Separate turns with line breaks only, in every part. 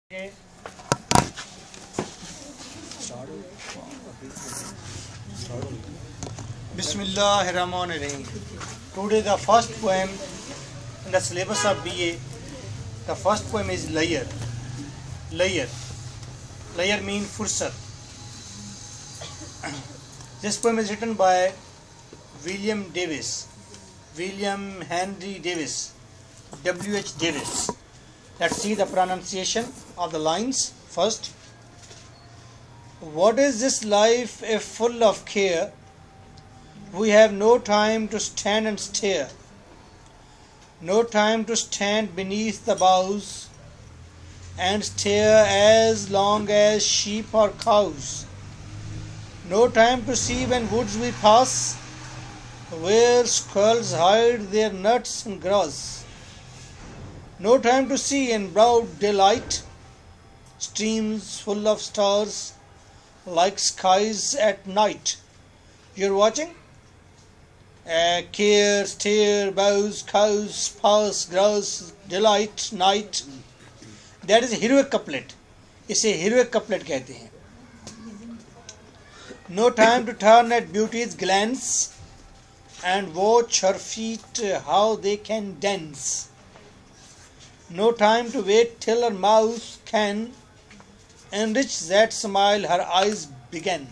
Okay. Bismillahirrahmanirrahim. Today the first poem in the syllabus of BA. The first poem is Layar. Layar. Layar means fursat. This poem is written by William Davis. William Henry Davis. W.H. Davis. Let's see the pronunciation of the lines first. What is this life if full of care? We have no time to stand and stare, no time to stand beneath the boughs and stare as long as sheep or cows, no time to see when woods we pass, where squirrels hide their nuts and grass, no time to see in broad daylight streams full of stars like skies at night. You're watching? Care, stare, bows, cows, pass, grass, delight, night. That is a heroic couplet. इसे heroic couplet कहते हैं. No time to turn at beauty's glance and watch her feet how they can dance. No time to wait till her mouth can enrich that smile her eyes began.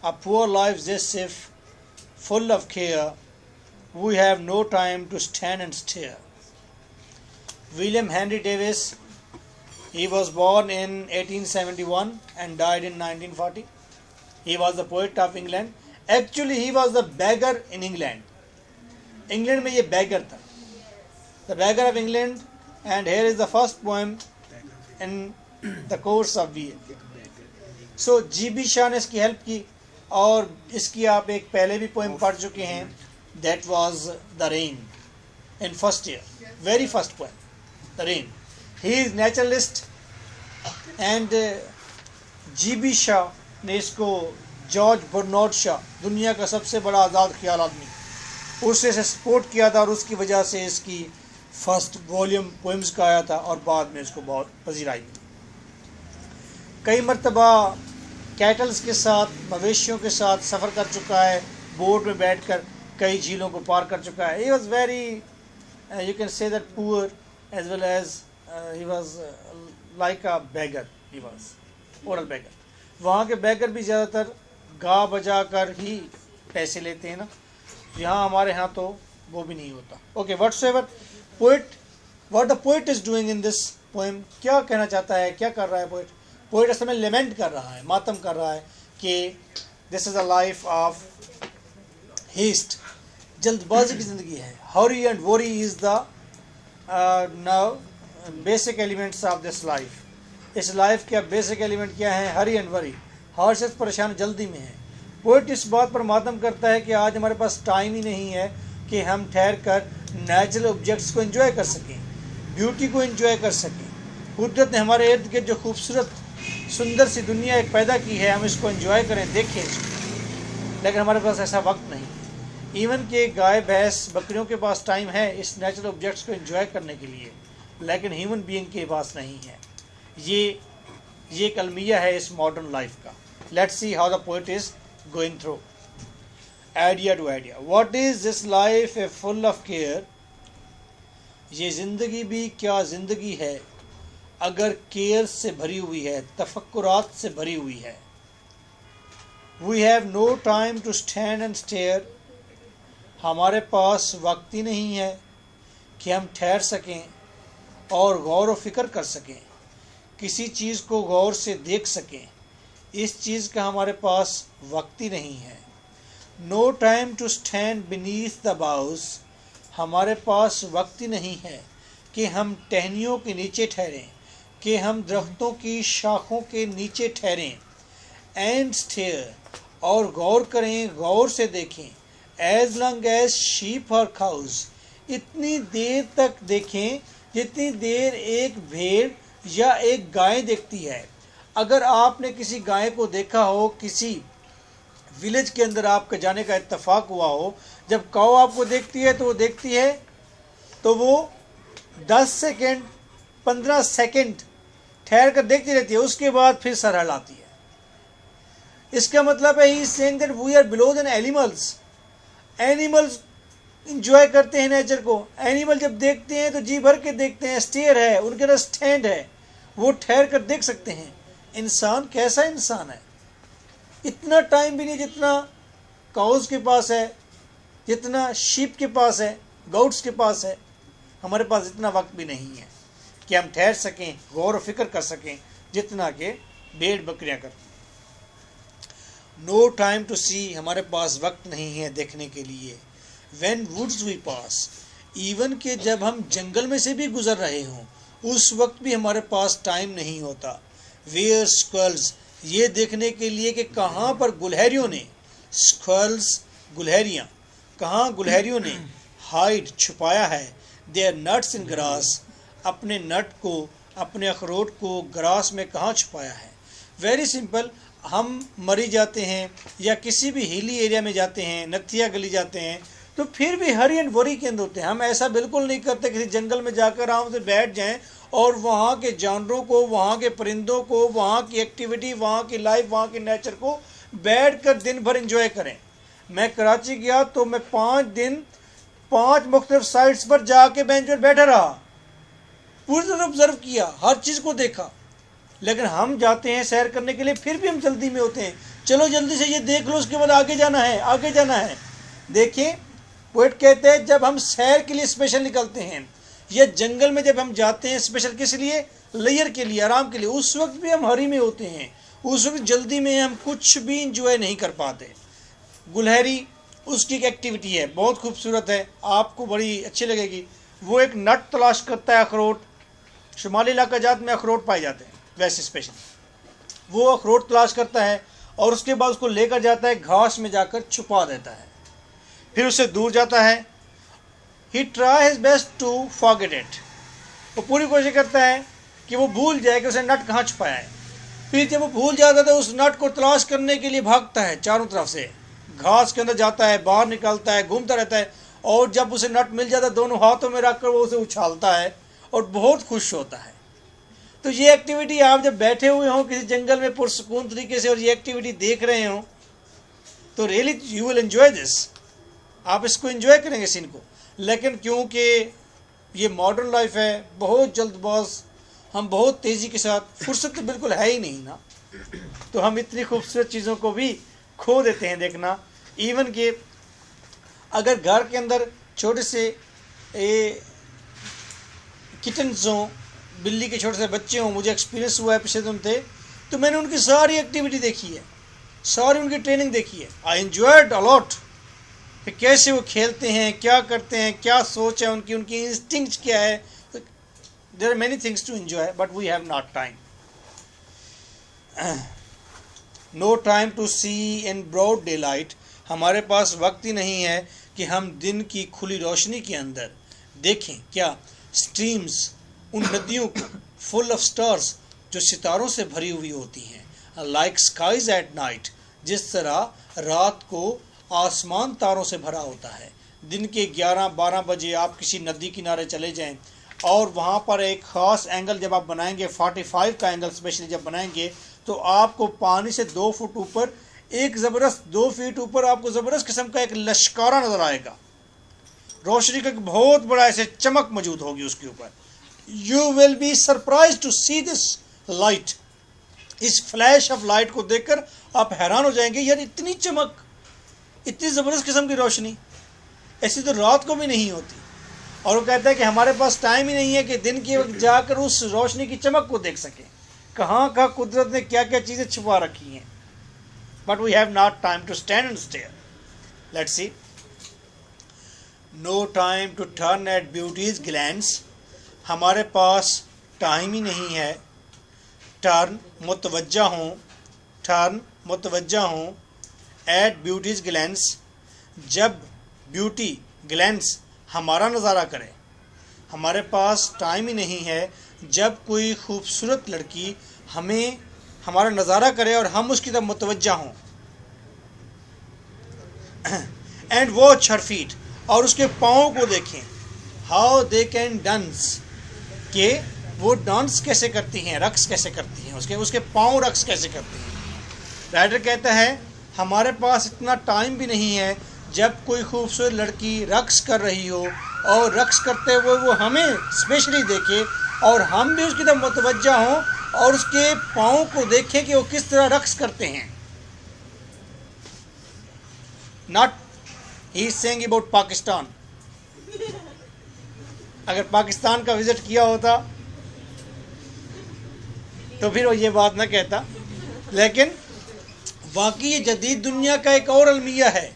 A poor life this if full of care, we have no time to stand and stare. William Henry Davis, he was born in 1871 and died in 1940. He was the poet of England. Actually, he was the beggar in England. England में ये beggar था. The beggar of England, and here is the first poem in the course of BA. So G.B. Shah ने इसकी help की और इसकी आप एक पहले भी पोएम पढ़ चुके हैं. That was The Rain in first year, very first poem, The Rain. He is naturalist and G.B. Shah ने इसको जॉर्ज बर्नार्ड शॉ, दुनिया का सबसे बड़ा आज़ाद ख्याल आदमी, उससे सपोर्ट किया था और उसकी वजह से इसकी फर्स्ट वॉल्यूम पोएम्स का आया था और बाद में इसको बहुत पजीराई मिली. कई मरतबा कैटल्स के साथ, मवेशियों के साथ सफ़र कर चुका है, बोट में बैठकर कई झीलों को पार कर चुका है. He was very, you can say that poor as well as he was like a beggar. He was oral beggar. वहाँ के बेगर भी ज़्यादातर गा बजा कर ही पैसे लेते हैं ना. यहाँ हमारे यहाँ तो वो भी नहीं होता. Okay, whatsoever poet, what the poet is doing in this poem. क्या कहना चाहता है, क्या कर रहा है पोइट? पोइट असल में लेमेंट कर रहा है, मातम कर रहा है कि this is a life of haste. जल्दबाजी की ज़िंदगी है. Hurry and worry is the now basic elements of this life. इस लाइफ के बेसिक एलिमेंट क्या है? Hurry and worry. हर शख्स परेशान जल्दी में है. पोइट इस बात पर मातम करता है कि आज हमारे पास टाइम ही नहीं है कि हम ठहर कर नेचुरल ऑब्जेक्ट्स को एंजॉय कर सकें, ब्यूटी को एंजॉय कर सकें. कुदरत ने हमारे इर्द गिर्द जो खूबसूरत सुंदर सी दुनिया एक पैदा की है, हम इसको एंजॉय करें, देखें इसको, लेकिन हमारे पास ऐसा वक्त नहीं. इवन के गाय, भैंस, बकरियों के पास टाइम है इस नेचुरल ऑब्जेक्ट्स को एंजॉय करने के लिए, लेकिन ह्यूमन बीइंग के पास नहीं है. ये एक अलमिया है इस मॉडर्न लाइफ का. Let's see how the poet is going through. Idea to idea. What is this life a full of care? ये ज़िंदगी भी क्या ज़िंदगी है अगर केयर से भरी हुई है, तफक्कुरात से भरी हुई है. We have no time to stand and stare. हमारे पास वक्त ही नहीं है कि हम ठहर सकें और गौर व फिक्र कर सकें, किसी चीज़ को गौर से देख सकें. इस चीज़ का हमारे पास वक्त ही नहीं है. No time to stand beneath the boughs. हमारे पास वक्त ही नहीं है कि हम टहनियों के नीचे ठहरें, कि हम दरख्तों की शाखों के नीचे ठहरें. एंड स्टेयर, और गौर करें, गौर से देखें. एज लॉन्ग एज शीप और काउज, इतनी देर तक देखें जितनी देर एक भेड़ या एक गाय देखती है. अगर आपने किसी गाय को देखा हो, किसी विलेज के अंदर आपके जाने का इत्तेफाक हुआ हो, जब काऊ आपको देखती है तो वो देखती है तो वो 10 सेकेंड 15 सेकंड ठहर कर देखती रहती है, उसके बाद फिर सर हिलाती है। इसका मतलब है he is saying that we are below than animals. Animals enjoy करते हैं नेचर को। एनिमल जब देखते हैं तो जी भर के देखते हैं, स्टेयर है, उनके पास स्टैंड है, वो ठहर कर देख सकते हैं। इंसान कैसा इंसान है, इतना टाइम भी नहीं जितना काउज के पास है, जितना शीप के पास है, गोट्स के पास है। हमारे पास इतना वक्त भी नहीं है कि हम ठहर सकें, गौर फिक्र कर सकें जितना कि भेड़ बकरियां करती। नो टाइम टू सी, हमारे पास वक्त नहीं है देखने के लिए। When woods we pass, even के जब हम जंगल में से भी गुजर रहे हों उस वक्त भी हमारे पास टाइम नहीं होता। Where squirrels, ये देखने के लिए कि कहाँ पर गुलहरियों ने, squirrels गुलहरियाँ, कहाँ गुलहरियों ने हाइड छुपाया है, their nuts in grass, अपने नट को, अपने अखरोट को ग्रास में कहाँ छुपाया है। वेरी सिंपल, हम मरी जाते हैं या किसी भी हिली एरिया में जाते हैं, नथिया गली जाते हैं, तो फिर भी हरी एंड वरी के अंदर होते हैं। हम ऐसा बिल्कुल नहीं करते किसी जंगल में जाकर आराम से बैठ जाएं और वहाँ के जानवरों को, वहाँ के परिंदों को, वहाँ की एक्टिविटी, वहाँ की लाइफ, वहाँ के नेचर को बैठ कर दिन भर इंजॉय करें। मैं कराची गया तो मैं 5 दिन 5 मुख्तलिफ साइट्स पर जाके बेंच पर बैठा रहा, पूरी तरह ऑब्जर्व किया, हर चीज़ को देखा। लेकिन हम जाते हैं सैर करने के लिए, फिर भी हम जल्दी में होते हैं, चलो जल्दी से ये देख लो, उसके बाद आगे जाना है, आगे जाना है। देखिए पोएट कहते हैं जब हम सैर के लिए स्पेशल निकलते हैं या जंगल में जब हम जाते हैं स्पेशल, किस लिए, लेयर के लिए, आराम के लिए, उस वक्त भी हम हरी में होते हैं, उस वक्त जल्दी में हम कुछ भी इंजॉय नहीं कर पाते। गुलहरी उसकी एक एक्टिविटी है, बहुत खूबसूरत है, आपको बड़ी अच्छी लगेगी। वो एक नट तलाश करता है, अखरोट, शुमाली इलाका जात में अखरोट पाए जाते हैं वैसे स्पेशल, वो अखरोट तलाश करता है और उसके बाद उसको लेकर जाता है, घास में जाकर छुपा देता है, फिर उससे दूर जाता है। He try his best to forget it, वो पूरी कोशिश करता है कि वो भूल जाए कि उसने नट कहाँ छुपाया है। फिर जब वो भूल जाता है तो उस नट को तलाश करने के लिए भागता है, चारों तरफ से घास के अंदर जाता है, बाहर निकलता है, घूमता रहता है, और जब उसे नट मिल जाता है दोनों हाथों में रखकर वो उसे उछालता है और बहुत खुश होता है। तो ये एक्टिविटी आप जब बैठे हुए हों किसी जंगल में पुरसकून तरीके से और ये एक्टिविटी देख रहे हों तो really you will enjoy this, आप इसको एंजॉय करेंगे सीन को। लेकिन क्योंकि ये मॉडर्न लाइफ है, बहुत जल्दबाज, हम बहुत तेज़ी के साथ, फुर्सत तो बिल्कुल है ही नहीं ना, तो हम इतनी खूबसूरत चीज़ों को भी खो देते हैं देखना। इवन कि अगर घर के अंदर छोटे से किटन्स हों, बिल्ली के छोटे से बच्चे हों, मुझे एक्सपीरियंस हुआ है पिछले दिन थे, तो मैंने उनकी सारी एक्टिविटी देखी है, सारी उनकी ट्रेनिंग देखी है। आई एंजॉयड अलॉट कि कैसे वो खेलते हैं, क्या करते हैं, क्या सोच है उनकी, उनकी इंस्टिंक्ट क्या है। There are many things to enjoy but we have not time. No time to see in broad daylight, हमारे पास वक्त ही नहीं है कि हम दिन की खुली रोशनी के अंदर देखें क्या, स्ट्रीम्स, उन नदियों को, फुल ऑफ स्टार्स, जो सितारों से भरी हुई होती हैं, लाइक स्काइज एट नाइट, जिस तरह रात को आसमान तारों से भरा होता है। दिन के 11-12 बजे आप किसी नदी किनारे चले जाएं और वहाँ पर एक ख़ास एंगल जब आप बनाएंगे, 45 का एंगल स्पेशली जब बनाएंगे, तो आपको पानी से 2 फुट ऊपर एक ज़बरदस्त 2 फीट ऊपर आपको ज़बरदस्त किस्म का एक लश्कारा नज़र आएगा, रोशनी का एक बहुत बड़ा ऐसे चमक मौजूद होगी उसके ऊपर। You will be surprise to see this light, इस फ्लैश ऑफ लाइट को देखकर आप हैरान हो जाएंगे, यार इतनी चमक, इतनी ज़बरदस्त किस्म की रोशनी, ऐसी तो रात को भी नहीं होती। और वो कहता है कि हमारे पास टाइम ही नहीं है कि दिन के वक्त जाकर उस रोशनी की चमक को देख सकें, कहाँ कहाँ कुदरत ने क्या क्या चीज़ें छुपा रखी हैं। But we have not time to stand and stare. Let's see. No time to turn at beauty's glance, हमारे पास टाइम ही नहीं है टर्न मुतवज्जा हों, टर्न मुतवज्जा हों एट ब्यूटीज ग्लैंस, जब ब्यूटी ग्लैंस हमारा नज़ारा करे। हमारे पास टाइम ही नहीं है जब कोई खूबसूरत लड़की हमें हमारा नज़ारा करे और हम उसकी तरफ मुतवज्जा हों। एंड वॉच हर फीट, और उसके पाँव को देखें, हाउ दे कैन डांस, के वो डांस कैसे करती हैं, रक्स कैसे करती हैं, उसके पाँव रक्स कैसे करती हैं। राइटर कहता है हमारे पास इतना टाइम भी नहीं है जब कोई खूबसूरत लड़की रक्स कर रही हो और रक्स करते हुए वो हमें स्पेशली देखे और हम भी उसकी तरफ मुतवज्जा हों और उसके पाँव को देखें कि वो किस तरह रक्स करते हैं। Not he is saying about Pakistan. अगर पाकिस्तान का विजिट किया होता तो फिर वो ये बात ना कहता, लेकिन वाकई ये जदीद दुनिया का एक और अलमिया है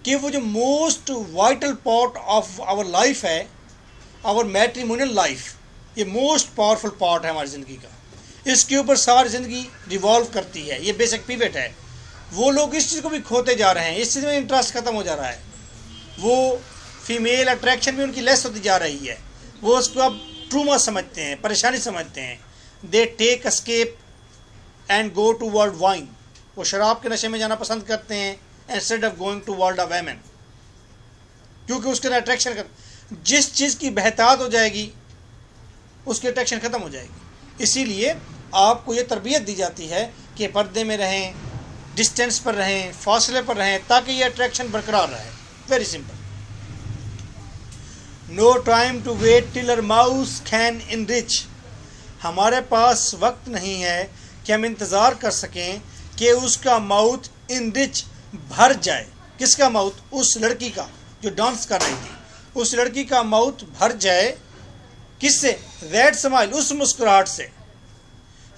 कि वो जो most vital part of our life है, आवर मैट्रिमोनियल लाइफ, ये मोस्ट पावरफुल पार्ट है हमारी ज़िंदगी का। इसके ऊपर सारी ज़िंदगी रिवॉल्व करती है, ये बेसिक पिवट है। वो लोग इस चीज़ को भी खोते जा रहे हैं, इस चीज़ में इंटरेस्ट ख़त्म हो जा रहा है, वो फीमेल अट्रैक्शन भी उनकी लेस होती जा रही है, वो उसको अब ट्रूमा समझते हैं, परेशानी समझते हैं। They take escape and go to world wine, वो शराब के नशे में जाना पसंद करते हैं instead of going to world of women, क्योंकि उसके अंदर अट्रैक्शन कर, जिस चीज़ की बहतात हो जाएगी उसकी अट्रैक्शन ख़त्म हो जाएगी। इसीलिए आपको ये तरबियत दी जाती है कि पर्दे में रहें, डिस्टेंस पर रहें, फासले पर रहें, ताकि ये अट्रैक्शन बरकरार रहे। Very simple. No time to wait till her mouth can enrich, हमारे पास वक्त नहीं है कि हम इंतज़ार कर सकें कि उसका माउथ इनरिच, भर जाए। किसका माउथ? उस लड़की का जो डांस कर रही थी, उस लड़की का माउथ भर जाए। किससे? दैट स्माइल, उस मुस्कुराहट से।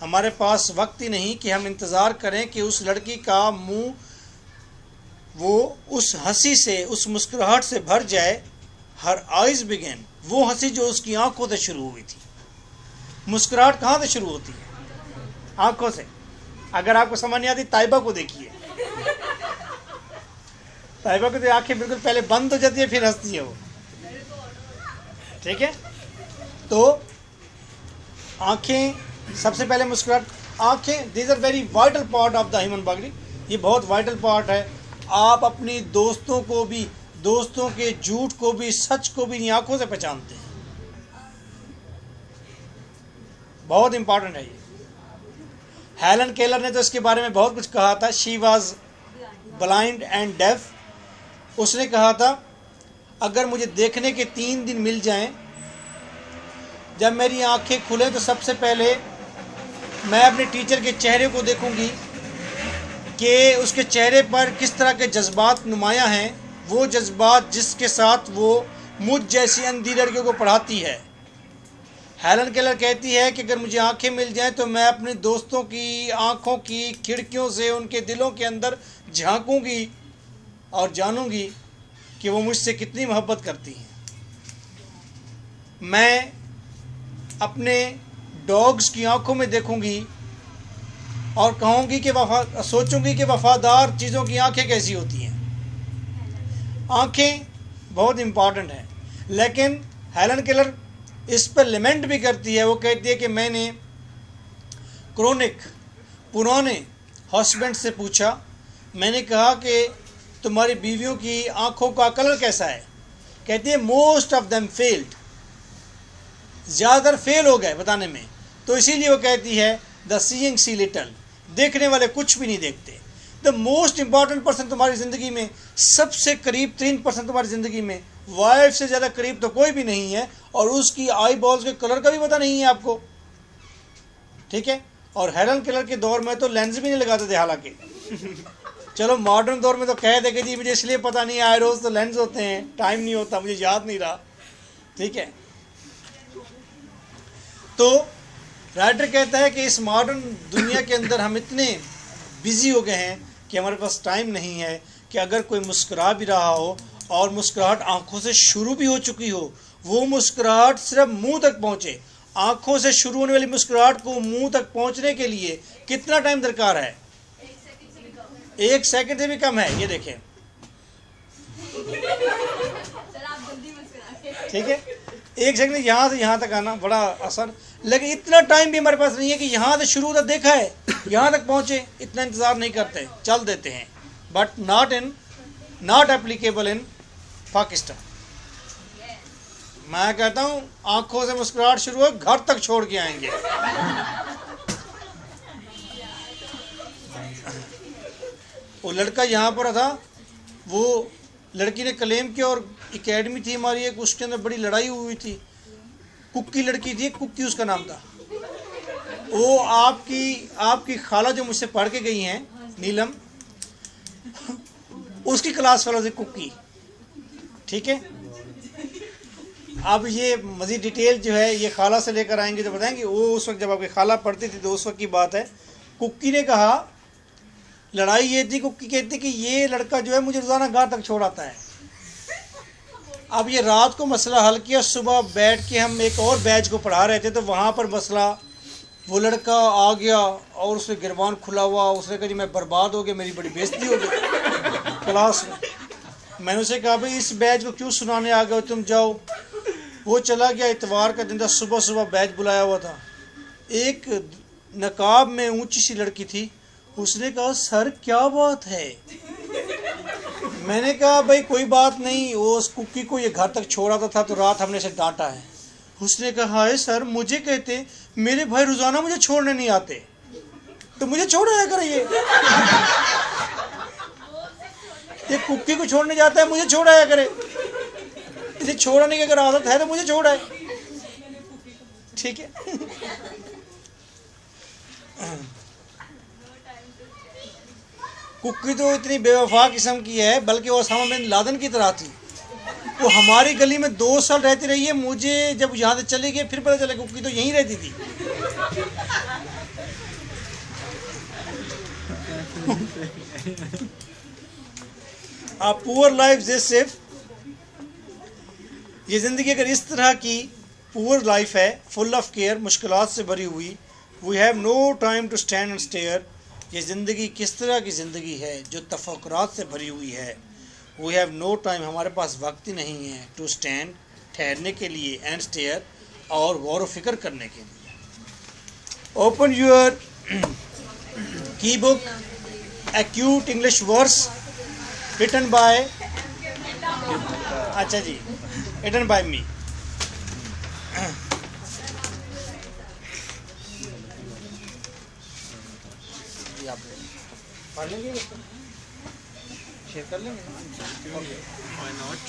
हमारे पास वक्त ही नहीं कि हम इंतज़ार करें कि उस लड़की का मुंह वो उस हंसी से, उस मुस्कुराहट से भर जाए। हर आइज़ बिगेन, वो हंसी जो उसकी आंखों से शुरू हुई थी। मुस्कुराहट कहाँ से शुरू होती है? आंखों से। अगर आपको समझ नहीं आती, ताइबा को देखिए। ताइबा को तो आंखें बिल्कुल पहले बंद हो जाती है, फिर हंसती है वो। ठीक है, तो आंखें सबसे पहले मुस्कुराहट। आंखें, these are very vital part of the human body, ये बहुत वाइटल पार्ट है। आप अपनी दोस्तों को भी, दोस्तों के झूठ को भी, सच को भी आंखों से पहचानते हैं। बहुत इंपॉर्टेंट है ये। हेलन केलर ने तो इसके बारे में बहुत कुछ कहा था। She was blind and deaf. उसने कहा था अगर मुझे देखने के 3 दिन मिल जाएं, जब मेरी आंखें खुलें तो सबसे पहले मैं अपने टीचर के चेहरे को देखूंगी कि उसके चेहरे पर किस तरह के जज्बात नुमायां हैं, वो जज्बात जिसके साथ वो मुझ जैसी अंधी लड़कियों को पढ़ाती है। हेलन केलर कहती है कि अगर मुझे आंखें मिल जाएं तो मैं अपने दोस्तों की आंखों की खिड़कियों से उनके दिलों के अंदर झांकूंगी और जानूंगी कि वो मुझसे कितनी मोहब्बत करती हैं। मैं अपने डॉग्स की आंखों में देखूंगी और कहूंगी कि सोचूंगी कि वफादार चीज़ों की आंखें कैसी होती हैं। आंखें बहुत इम्पॉर्टेंट हैं, लेकिन हेलन केलर इस पर लिमेंट भी करती है। वो कहती है कि मैंने क्रोनिक पुराने हस्बैंड से पूछा, मैंने कहा कि तुम्हारी बीवियों की आंखों का कलर कैसा है? कहती है मोस्ट ऑफ देम फेल्ड, ज़्यादातर फेल हो गए बताने में। तो इसीलिए वो कहती है द सीइंग सी लिटल, देखने वाले कुछ भी नहीं देखते। द मोस्ट इंपॉर्टेंट पर्सन तुम्हारी ज़िंदगी में, सबसे करीब 3% तुम्हारी ज़िंदगी में, वाइफ से ज़्यादा करीब तो कोई भी नहीं है, और उसकी आई बॉल्स के कलर का भी पता नहीं है आपको। ठीक है, और हेलन केलर के दौर में तो लेंस भी नहीं लगाते थे हालांकि। चलो मॉडर्न दौर में तो कह दे कि जी मुझे इसलिए पता नहीं, आई रोज तो लेंस होते हैं, टाइम नहीं होता, मुझे याद नहीं रहा। ठीक है, तो राइटर कहता है कि इस मॉडर्न दुनिया के अंदर हम इतने बिजी हो गए हैं कि हमारे पास टाइम नहीं है कि अगर कोई मुस्कुरा भी रहा हो और मुस्कुराहट आंखों से शुरू भी हो चुकी हो, वो मुस्कुराहट सिर्फ मुंह तक पहुंचे। आंखों से शुरू होने वाली मुस्कुराहट को मुंह तक पहुंचने के लिए कितना टाइम दरकार है? 1 सेकंड से भी कम है। ये देखें, ठीक है, 1 सेकंड यहाँ से यहाँ तक आना बड़ा आसान, लेकिन इतना टाइम भी हमारे पास नहीं है कि यहाँ से शुरू तक देखा है, यहाँ तक पहुँचे, इतना इंतज़ार नहीं करते, चल देते हैं। But not applicable in Pakistan. मैं कहता हूं आंखों से मुस्कुराहट शुरू हो, घर तक छोड़ के आएंगे। वो लड़का यहाँ पर था, वो लड़की ने क्लेम किया और एकेडमी थी हमारी एक, उसके अंदर बड़ी लड़ाई हुई थी। कुक्की लड़की थी, कुक्की उसका नाम था। वो आपकी खाला जो मुझसे पढ़ के गई हैं, नीलम, उसकी क्लास वाला थी कुक्की। ठीक है, अब ये मज़ीद डिटेल जो है ये खाला से लेकर आएंगे तो बताएंगे। वो उस वक्त जब आपकी खाला पढ़ती थी तो उस वक्त की बात है। कुक्की ने कहा, लड़ाई ये थी, कुक्की कहती कि ये लड़का जो है मुझे रोज़ाना घर तक छोड़ आता है। अब ये रात को मसला हल किया, सुबह बैठ के हम एक और बैच को पढ़ा रहे थे तो वहाँ पर मसला, वो लड़का आ गया और उसने गिरबान खुला हुआ, उसने कहा जी मैं बर्बाद हो गया, मेरी बड़ी बेइज्जती हो गई क्लास में। मैंने उसे कहा भाई इस बैच को क्यों सुनाने आ गए, तुम जाओ। वो चला गया। इतवार का दिन था, सुबह सुबह बैच बुलाया हुआ था। एक नकाब में ऊंची सी लड़की थी, उसने कहा सर क्या बात है। मैंने कहा भाई कोई बात नहीं, वो उस कुक्की को ये घर तक छोड़ आता था तो रात हमने इसे डांटा है। उसने कहा है सर मुझे कहते मेरे भाई रोजाना मुझे छोड़ने नहीं आते, तो मुझे छोड़ आया कर। ये कुक्की को छोड़ने जाता है, मुझे छोड़ आया करे। इसे छोड़ने की अगर आदत है तो मुझे छोड़ आए। ठीक है। कुक्की तो इतनी बेवफा किस्म की है, बल्कि वो ओसामा बिन लादेन की तरह थी। वो हमारी गली में 2 साल रहती रही है। मुझे जब यहाँ से चले गए फिर पता चला कुक्की तो यहीं रहती थी। A poor life this if, ये ज़िंदगी अगर इस तरह की पुअर लाइफ है, फुल ऑफ केयर, मुश्किलात से भरी हुई, we have no time to stand and stare, ये ज़िंदगी किस तरह की ज़िंदगी है जो तफक्कुरात से भरी हुई है। वी हैव नो टाइम, हमारे पास वक्त ही नहीं है, टू स्टैंड, ठहरने के लिए, एंड स्टेयर, और गौर व फिक्र करने के लिए। Open your key book, acute English verse, written by, अच्छा जी, रिटन बाय मी। आप पढ़ लेंगे, शेयर कर लेंगे। Why not?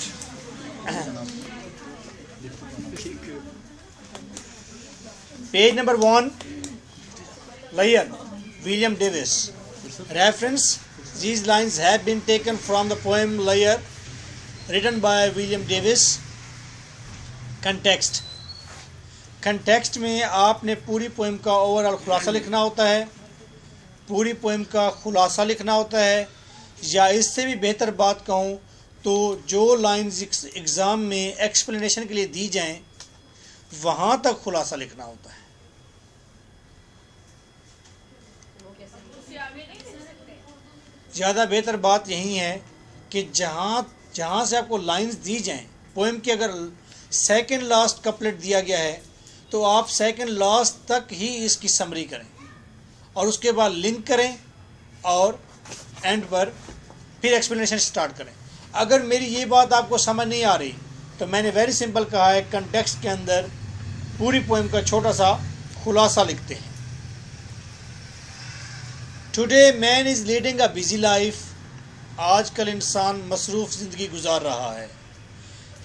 Page number 1, Layer, William Davis. Reference: these lines have been taken from the poem Layer, written by William Davis. Context: context में आपने पूरी पोएम का ओवरऑल खुलासा लिखना होता है, पूरी पोएम का खुलासा लिखना होता है, या इससे भी बेहतर बात कहूँ तो जो लाइंस एग्ज़ाम में एक्सप्लेनेशन के लिए दी जाएं वहाँ तक खुलासा लिखना होता है। ज़्यादा बेहतर बात यही है कि जहाँ से आपको लाइंस दी जाएं, पोएम की अगर सेकंड लास्ट कपलेट दिया गया है तो आप सेकंड लास्ट तक ही इसकी समरी करें और उसके बाद लिंक करें और एंड पर फिर एक्सप्लेनेशन स्टार्ट करें। अगर मेरी ये बात आपको समझ नहीं आ रही तो मैंने वेरी सिंपल कहा है, कंटेक्स्ट के अंदर पूरी पोएम का छोटा सा खुलासा लिखते हैं। Today man is leading a busy life, आजकल इंसान मसरूफ़ ज़िंदगी गुजार रहा है।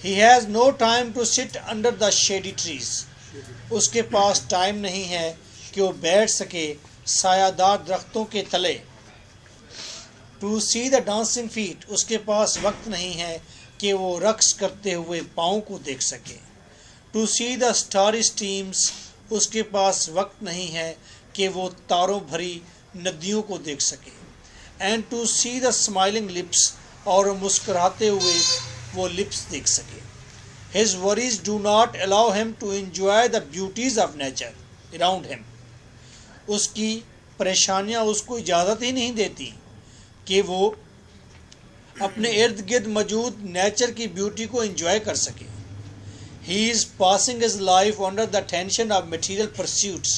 He has no time to sit under the shady trees, उसके पास टाइम नहीं है कि वो बैठ सके सायादार दरख्तों के तले। To see the dancing feet, उसके पास वक्त नहीं है कि वो रक्स करते हुए पाँव को देख सके। To see the starry streams, उसके पास वक्त नहीं है कि वो तारों भरी नदियों को देख सके। And to see the smiling lips, और मुस्कुराते हुए वो लिप्स देख सके। His worries do not allow him to enjoy the beauties of nature around him. उसकी परेशानियाँ उसको इजाज़त ही नहीं देती कि वो अपने इर्द गिर्द मौजूद नेचर की ब्यूटी को एंजॉय कर सके। He is passing his life under the tension of material pursuits.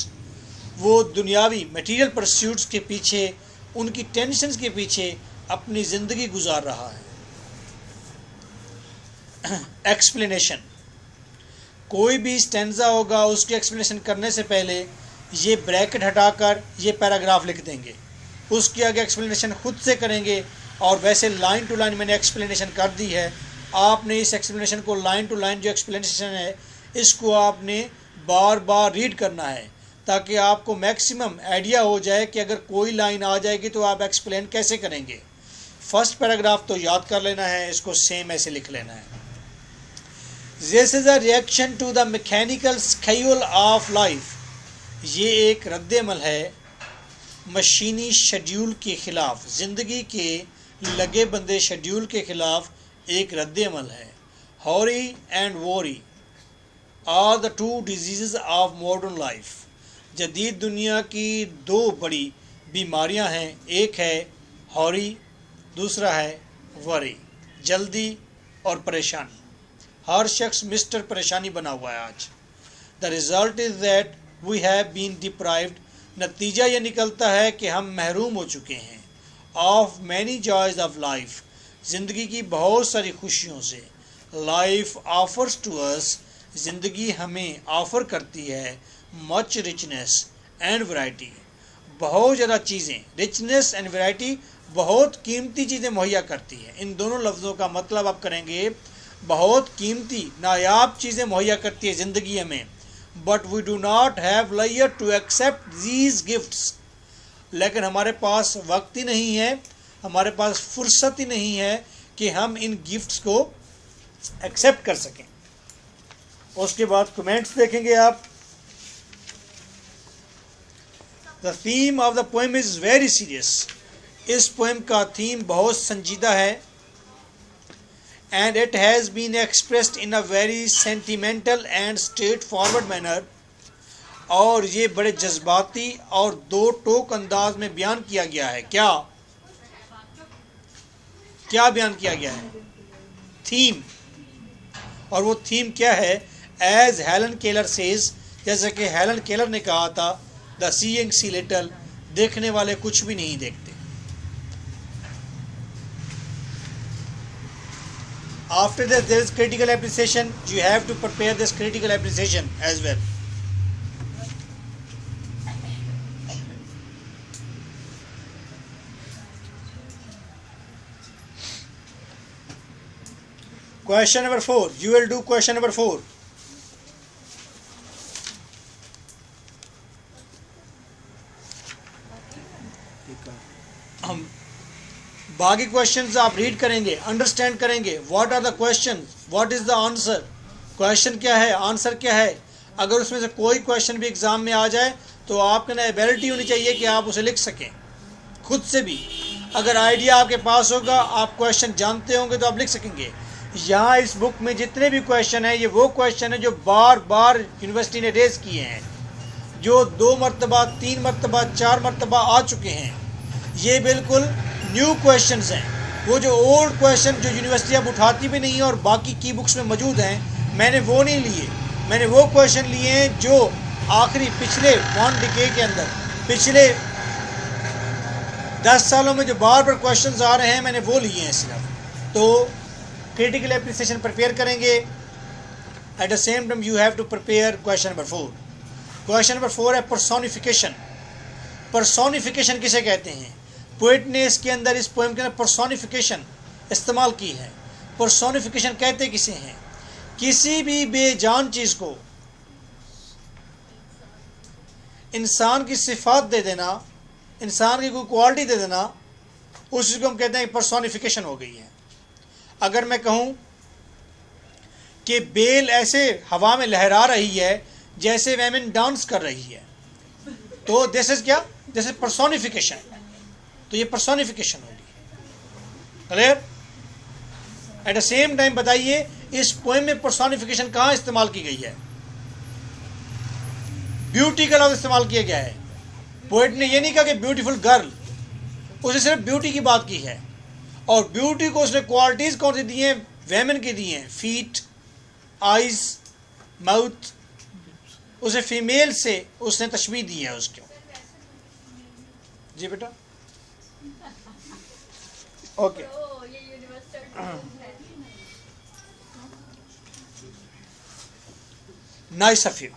वो दुनियावी मटीरियल परस्यूट्स के पीछे, उनकी टेंशन्स के पीछे अपनी ज़िंदगी गुजार रहा है। एक्सप्लेनेशन: कोई भी स्टैंजा होगा उसकी एक्सप्लेनेशन करने से पहले ये ब्रैकेट हटाकर ये पैराग्राफ लिख देंगे, उसके आगे एक्सप्लेनेशन खुद से करेंगे। और वैसे लाइन टू लाइन मैंने एक्सप्लेनेशन कर दी है, आपने इस एक्सप्लेनेशन को लाइन टू लाइन जो एक्सप्लेनेशन है इसको आपने बार बार रीड करना है, ताकि आपको मैक्सिमम आइडिया हो जाए कि अगर कोई लाइन आ जाएगी तो आप एक्सप्लेन कैसे करेंगे। फर्स्ट पैराग्राफ तो याद कर लेना है, इसको सेम ऐसे लिख लेना है। This is a reaction to the mechanical schedule of life. ये एक रद्द-ए-अमल है मशीनी शेड्यूल के खिलाफ, जिंदगी के लगे बंदे शेड्यूल के खिलाफ एक रद्द-ए-अमल है। Hurry and worry are the two disease of modern life. जदीद दुनिया की दो बड़ी बीमारियां हैं, एक है हॉरी, दूसरा है वरी, जल्दी और परेशानी। हर शख्स मिस्टर परेशानी बना हुआ है आज। The result is that we have been deprived. नतीजा ये निकलता है कि हम महरूम हो चुके हैं of many joys of life, ज़िंदगी की बहुत सारी खुशियों से। लाइफ ऑफर्स टू अस, ज़िंदगी हमें ऑफ़र करती है मच रिचनेस एंड वैरायटी, बहुत ज़्यादा चीज़ें। रिचनेस एंड वैरायटी, बहुत कीमती चीज़ें मुहैया करती है। इन दोनों लफ्ज़ों का मतलब आप करेंगे बहुत कीमती नायाब चीज़ें मुहैया करती है ज़िंदगी हमें। But we do not have लेयर टू एक्सेप्ट दीज गिफ्ट्स, लेकिन हमारे पास वक्त ही नहीं है, हमारे पास फुर्सत ही नहीं है कि हम इन गिफ्ट्स को एक्सेप्ट कर सकें। उसके बाद कमेंट्स देखेंगे आप। The theme of the poem is very serious. इस पोएम का थीम बहुत संजीदा है। And it has been expressed in a very sentimental and straightforward manner. और ये बड़े जज्बाती और दो टोक अंदाज में बयान किया गया है। क्या क्या बयान किया गया है? थीम। और वो थीम क्या है? एज हेलन केलर सेज, जैसे कि हेलन केलर ने कहा था, द सीइंग सी लिटल, देखने वाले कुछ भी नहीं देखते। After this, there is critical appreciation. You have to prepare this critical appreciation as well. Question number 4. You will do question number 4. हम बाकी क्वेश्चंस आप रीड करेंगे, अंडरस्टैंड करेंगे। What are the question, what is the answer. Question क्या है, answer क्या है। अगर उसमें से कोई क्वेश्चन भी एग्ज़ाम में आ जाए तो आपके ना एबिलिटी होनी चाहिए कि आप उसे लिख सकें खुद से भी। अगर आइडिया आपके पास होगा, आप क्वेश्चन जानते होंगे तो आप लिख सकेंगे। यहाँ इस बुक में जितने भी क्वेश्चन हैं, ये वो क्वेश्चन है जो बार बार यूनिवर्सिटी ने रेज किए हैं, जो 2 मरतबा 3 मरतबा 4 मरतबा आ चुके हैं। ये बिल्कुल न्यू क्वेश्चंस हैं। वो जो ओल्ड क्वेश्चन जो यूनिवर्सिटी अब उठाती भी नहीं है और बाकी की बुक्स में मौजूद हैं, मैंने वो नहीं लिए। मैंने वो क्वेश्चन लिए हैं जो आखिरी पिछले 1 डिकेड के अंदर, पिछले 10 सालों में जो बार बार क्वेश्चंस आ रहे हैं, मैंने वो लिए हैं सिर्फ। तो क्रिटिकल एप्रिसिएशन प्रिपेयर करेंगे। At the same time you have to prepare question number 4। Question number 4 है पर्सोनिफिकेशन। पर्सोनिफिकेशन किसे कहते हैं? पोएट ने इसके अंदर, इस पोएम के अंदर पर्सोनिफिकेशन इस्तेमाल की है। पर्सोनिफिकेशन कहते किसे हैं? किसी भी बेजान चीज़ को इंसान की सिफात दे देना, इंसान की कोई क्वालिटी दे देना, उस चीज़ को हम कहते हैं पर्सोनिफिकेशन हो गई है। अगर मैं कहूँ कि बेल ऐसे हवा में लहरा रही है जैसे वेमेन डांस कर रही है, तो दिस इज क्या? This is personification. तो ये पर्सोनिफिकेशन होगी। Clear? Eight the same time बताइए, इस पोएम में पर्सोनिफिकेशन कहाँ इस्तेमाल की गई है? ब्यूटी का लफ्ज़ इस्तेमाल किया गया है। पोएट ने ये नहीं कहा कि ब्यूटीफुल गर्ल, उसने सिर्फ ब्यूटी की बात की है। और ब्यूटी को उसने क्वालिटीज़ कौन सी दी हैं? वेमेन की दी हैं। फीट, आइज, माउथ, उसे फीमेल से उसने तशबीह दी है उसको। जी बेटा, ओके। Nice of you.